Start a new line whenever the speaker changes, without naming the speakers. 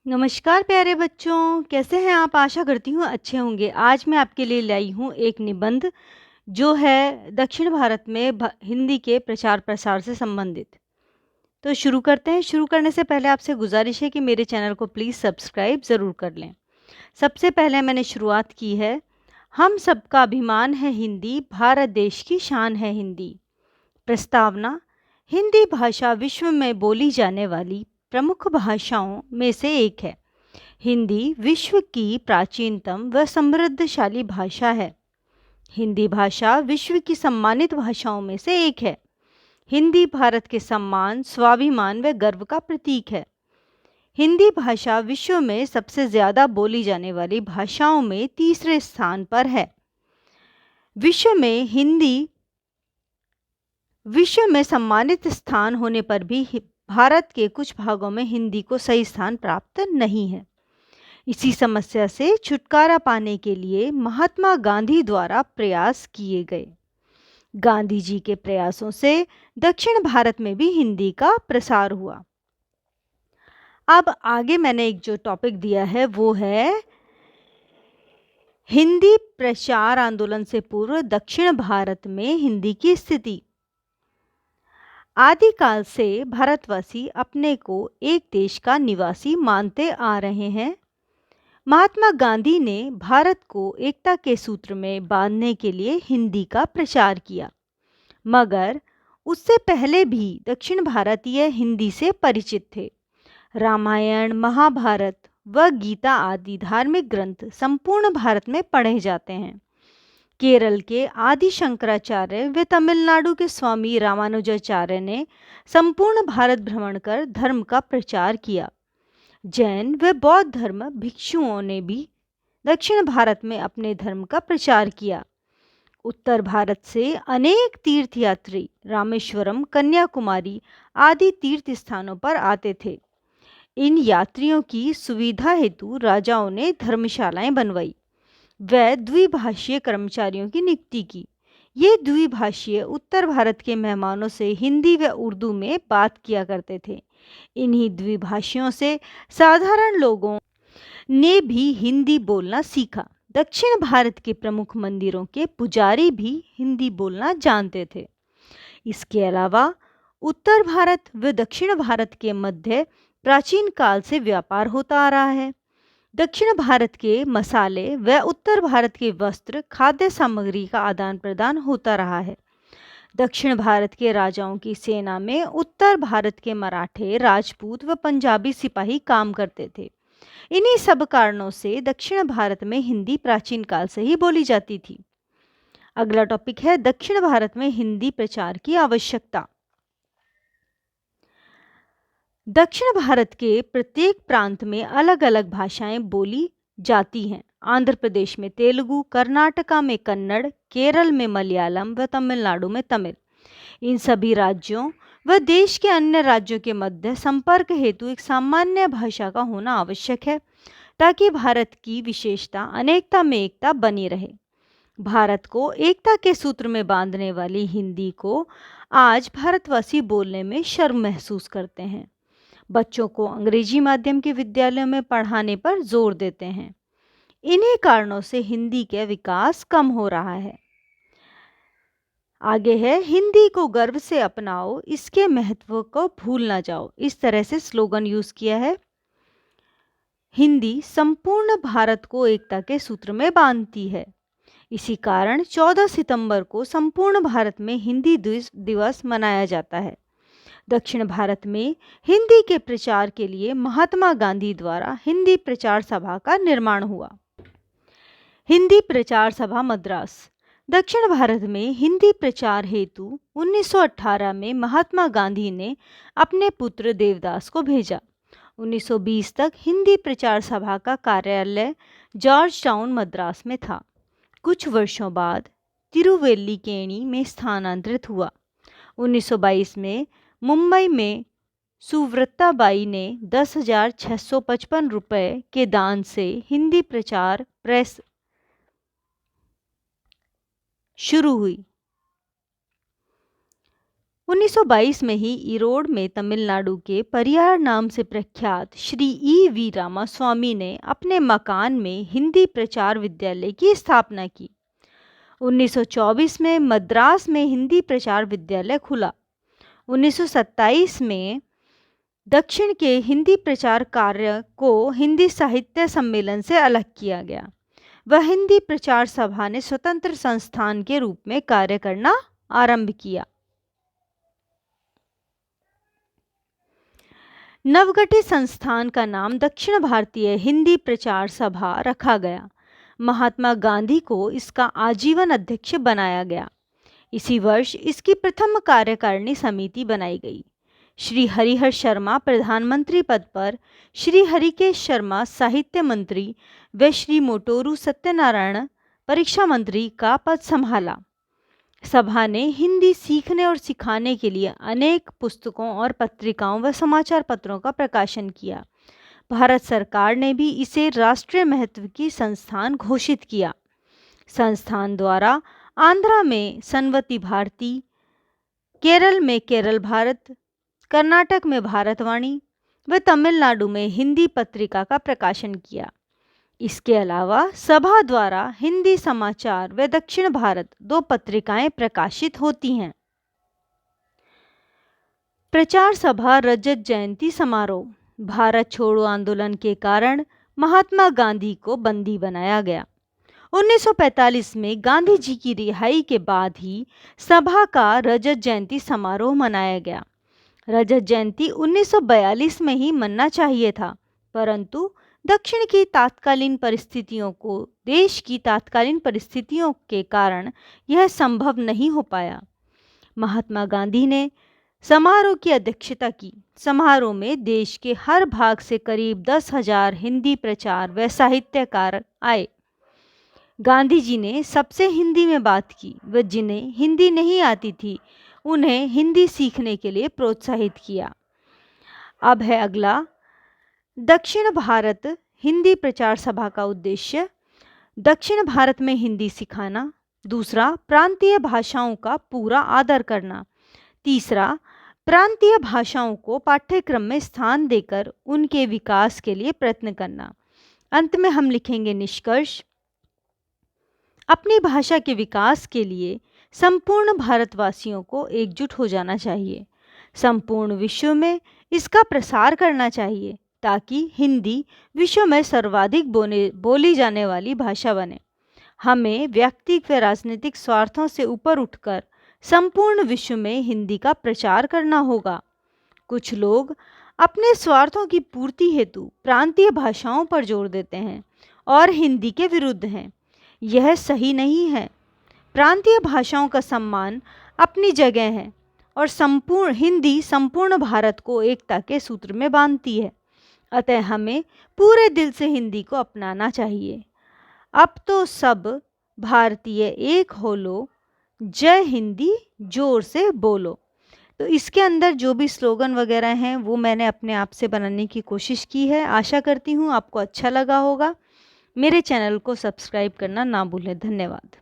नमस्कार प्यारे बच्चों, कैसे हैं आप? आशा करती हूँ अच्छे होंगे। आज मैं आपके लिए लाई हूँ एक निबंध जो है दक्षिण भारत में हिंदी के प्रचार प्रसार से संबंधित। तो शुरू करते हैं। शुरू करने से पहले आपसे गुजारिश है कि मेरे चैनल को प्लीज़ सब्सक्राइब ज़रूर कर लें। सबसे पहले मैंने शुरुआत की है, हम सबका अभिमान है हिंदी, भारत देश की शान है हिंदी। प्रस्तावना: हिंदी भाषा विश्व में बोली जाने वाली प्रमुख भाषाओं में से एक है। हिंदी विश्व की प्राचीनतम व समृद्धशाली भाषा है। हिंदी भाषा विश्व की सम्मानित भाषाओं में से एक है। हिंदी भारत के सम्मान, स्वाभिमान व गर्व का प्रतीक है। हिंदी भाषा विश्व में सबसे ज़्यादा बोली जाने वाली भाषाओं में तीसरे स्थान पर है। विश्व में सम्मानित स्थान होने पर भी भारत के कुछ भागों में हिंदी को सही स्थान प्राप्त नहीं है। इसी समस्या से छुटकारा पाने के लिए महात्मा गांधी द्वारा प्रयास किए गए। गांधी जी के प्रयासों से दक्षिण भारत में भी हिंदी का प्रसार हुआ। अब आगे मैंने एक जो टॉपिक दिया है वो है हिंदी प्रचार आंदोलन से पूर्व दक्षिण भारत में हिंदी की स्थिति। आदिकाल से भारतवासी अपने को एक देश का निवासी मानते आ रहे हैं। महात्मा गांधी ने भारत को एकता के सूत्र में बांधने के लिए हिंदी का प्रचार किया, मगर उससे पहले भी दक्षिण भारतीय हिंदी से परिचित थे। रामायण, महाभारत व गीता आदि धार्मिक ग्रंथ संपूर्ण भारत में पढ़े जाते हैं। केरल के आदि शंकराचार्य व तमिलनाडु के स्वामी रामानुजाचार्य ने संपूर्ण भारत भ्रमण कर धर्म का प्रचार किया। जैन व बौद्ध धर्म भिक्षुओं ने भी दक्षिण भारत में अपने धर्म का प्रचार किया। उत्तर भारत से अनेक तीर्थयात्री रामेश्वरम, कन्याकुमारी आदि तीर्थ स्थानों पर आते थे। इन यात्रियों की सुविधा हेतु राजाओं ने धर्मशालाएं बनवाई व द्विभाषीय कर्मचारियों की नियुक्ति की। ये द्विभाषीय उत्तर भारत के मेहमानों से हिंदी व उर्दू में बात किया करते थे। इन्हीं द्विभाषियों से साधारण लोगों ने भी हिंदी बोलना सीखा। दक्षिण भारत के प्रमुख मंदिरों के पुजारी भी हिंदी बोलना जानते थे। इसके अलावा उत्तर भारत व दक्षिण भारत के मध्य प्राचीन काल से व्यापार होता आ रहा है। दक्षिण भारत के मसाले व उत्तर भारत के वस्त्र, खाद्य सामग्री का आदान प्रदान होता रहा है। दक्षिण भारत के राजाओं की सेना में उत्तर भारत के मराठे, राजपूत व पंजाबी सिपाही काम करते थे। इन्हीं सब कारणों से दक्षिण भारत में हिंदी प्राचीन काल से ही बोली जाती थी। अगला टॉपिक है दक्षिण भारत में हिंदी प्रचार की आवश्यकता। दक्षिण भारत के प्रत्येक प्रांत में अलग अलग भाषाएं बोली जाती हैं। आंध्र प्रदेश में तेलुगु, कर्नाटका में कन्नड़, केरल में मलयालम व तमिलनाडु में तमिल। इन सभी राज्यों व देश के अन्य राज्यों के मध्य संपर्क हेतु एक सामान्य भाषा का होना आवश्यक है, ताकि भारत की विशेषता अनेकता में एकता बनी रहे। भारत को एकता के सूत्र में बांधने वाली हिंदी को आज भारतवासी बोलने में शर्म महसूस करते हैं। बच्चों को अंग्रेजी माध्यम के विद्यालयों में पढ़ाने पर जोर देते हैं। इन्हीं कारणों से हिंदी का विकास कम हो रहा है। आगे है हिंदी को गर्व से अपनाओ, इसके महत्व को भूल ना जाओ। इस तरह से स्लोगन यूज किया है। हिंदी संपूर्ण भारत को एकता के सूत्र में बांधती है। इसी कारण 14 सितंबर को संपूर्ण भारत में हिंदी दिवस मनाया जाता है। दक्षिण भारत में हिंदी के प्रचार के लिए महात्मा गांधी द्वारा हिंदी प्रचार सभा का निर्माण हुआ। हिंदी प्रचार सभा मद्रास। दक्षिण भारत में हिंदी प्रचार हेतु 1918 में महात्मा गांधी ने अपने पुत्र देवदास को भेजा। 1920 तक हिंदी प्रचार सभा का कार्यालय जॉर्ज टाउन मद्रास में था। कुछ वर्षों बाद तिरुवेल्लीकेणी में स्थानांतरित हुआ। 1922 में मुंबई में सुव्रताबाई ने 10,655 रुपये के दान से हिंदी प्रचार प्रेस शुरू हुई। 1922 में ही ईरोड में तमिलनाडु के परियार नाम से प्रख्यात श्री E.V. रामास्वामी ने अपने मकान में हिंदी प्रचार विद्यालय की स्थापना की। 1924 में मद्रास में हिंदी प्रचार विद्यालय खुला। 1927 में दक्षिण के हिंदी प्रचार कार्य को हिंदी साहित्य सम्मेलन से अलग किया गया। वह हिंदी प्रचार सभा ने स्वतंत्र संस्थान के रूप में कार्य करना आरंभ किया। नवगठित संस्थान का नाम दक्षिण भारतीय हिंदी प्रचार सभा रखा गया। महात्मा गांधी को इसका आजीवन अध्यक्ष बनाया गया। इसी वर्ष इसकी प्रथम कार्यकारिणी समिति बनाई गई। श्री हरिहर शर्मा प्रधानमंत्री पद पर, श्री हरिकेश शर्मा साहित्य मंत्री व श्री मोटोरू सत्यनारायण परीक्षा मंत्री का पद संभाला। सभा ने हिंदी सीखने और सिखाने के लिए अनेक पुस्तकों और पत्रिकाओं व समाचार पत्रों का प्रकाशन किया। भारत सरकार ने भी इसे राष्ट्रीय महत्व की संस्थान घोषित किया। संस्थान द्वारा आंध्रा में सनवती भारती, केरल में केरल भारत, कर्नाटक में भारतवाणी व तमिलनाडु में हिंदी पत्रिका का प्रकाशन किया। इसके अलावा सभा द्वारा हिंदी समाचार व दक्षिण भारत 2 पत्रिकाएं प्रकाशित होती हैं। प्रचार सभा रजत जयंती समारोह। भारत छोड़ो आंदोलन के कारण महात्मा गांधी को बंदी बनाया गया। 1945 में गांधी जी की रिहाई के बाद ही सभा का रजत जयंती समारोह मनाया गया। रजत जयंती 1942 में ही मनना चाहिए था, परंतु दक्षिण की तात्कालीन परिस्थितियों को देश की तात्कालीन परिस्थितियों के कारण यह संभव नहीं हो पाया। महात्मा गांधी ने समारोह की अध्यक्षता की। समारोह में देश के हर भाग से करीब 10,000 हिंदी प्रचार व साहित्यकार आए। गांधी जी ने सबसे हिंदी में बात की व जिन्हें हिंदी नहीं आती थी उन्हें हिंदी सीखने के लिए प्रोत्साहित किया। अब है अगला, दक्षिण भारत हिंदी प्रचार सभा का उद्देश्य। दक्षिण भारत में हिंदी सिखाना। दूसरा, प्रांतीय भाषाओं का पूरा आदर करना। तीसरा, प्रांतीय भाषाओं को पाठ्यक्रम में स्थान देकर उनके विकास के लिए प्रयत्न करना। अंत में हम लिखेंगे निष्कर्ष। अपनी भाषा के विकास के लिए संपूर्ण भारतवासियों को एकजुट हो जाना चाहिए। संपूर्ण विश्व में इसका प्रसार करना चाहिए ताकि हिंदी विश्व में सर्वाधिक बोली जाने वाली भाषा बने। हमें व्यक्तिगत व राजनीतिक स्वार्थों से ऊपर उठकर संपूर्ण विश्व में हिंदी का प्रचार करना होगा। कुछ लोग अपने स्वार्थों की पूर्ति हेतु प्रांतीय भाषाओं पर जोर देते हैं और हिंदी के विरुद्ध हैं। यह सही नहीं है। प्रांतीय भाषाओं का सम्मान अपनी जगह है और हिंदी संपूर्ण भारत को एकता के सूत्र में बांधती है। अतः हमें पूरे दिल से हिंदी को अपनाना चाहिए। अब तो सब भारतीय एक हो लो, जय हिंदी जोर से बोलो। तो इसके अंदर जो भी स्लोगन वगैरह हैं वो मैंने अपने आप से बनाने की कोशिश की है। आशा करती हूँ आपको अच्छा लगा होगा। मेरे चैनल को सब्सक्राइब करना ना भूलें। धन्यवाद।